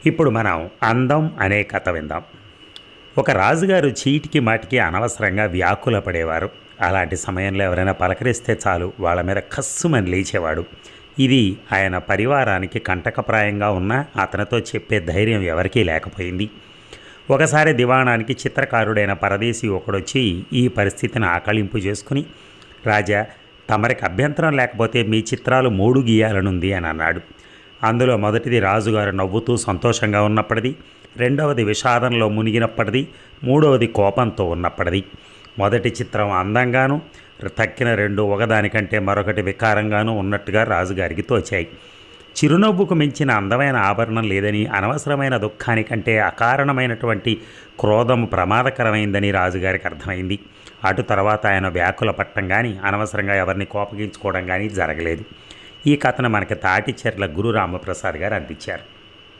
ఇప్పుడు మనం అందం అనే కథ విందాం. ఒక రాజుగారు చీటికి మాటికి అనవసరంగా వ్యాకుల పడేవారు. అలాంటి సమయంలో ఎవరైనా పలకరిస్తే చాలు వాళ్ళ మీద కస్సుమని లేచేవాడు. ఇది ఆయన పరివారానికి కంటకప్రాయంగా ఉన్న అతనితో చెప్పే ధైర్యం ఎవరికీ లేకపోయింది. ఒకసారి దివాణానికి చిత్రకారుడైన పరదేశీ ఒకడొచ్చి ఈ పరిస్థితిని ఆకళింపు చేసుకుని, రాజా, తమరికి అభ్యంతరం లేకపోతే మీ చిత్రాలు 3 గీయాలనుంది అని అన్నాడు. అందులో మొదటిది రాజుగారు నవ్వుతూ సంతోషంగా ఉన్నప్పటిది, రెండవది విషాదంలో మునిగినప్పటిది, మూడవది కోపంతో ఉన్నప్పటిది. మొదటి చిత్రం అందంగాను, తక్కిన రెండు ఒకదానికంటే మరొకటి వికారంగానూ ఉన్నట్టుగా రాజుగారికి తోచాయి. చిరునవ్వుకు మించిన అందమైన ఆభరణం లేదని, అనవసరమైన దుఃఖానికంటే అకారణమైనటువంటి క్రోధము ప్రమాదకరమైందని రాజుగారికి అర్థమైంది. అటు తర్వాత ఆయన వ్యాకుల పట్టం కానీ, అనవసరంగా ఎవరిని కోపగించుకోవడం కానీ జరగలేదు. ఈ కథను మనకి తాటిచెర్ల గురు రామప్రసాద్ గారు అందించారు.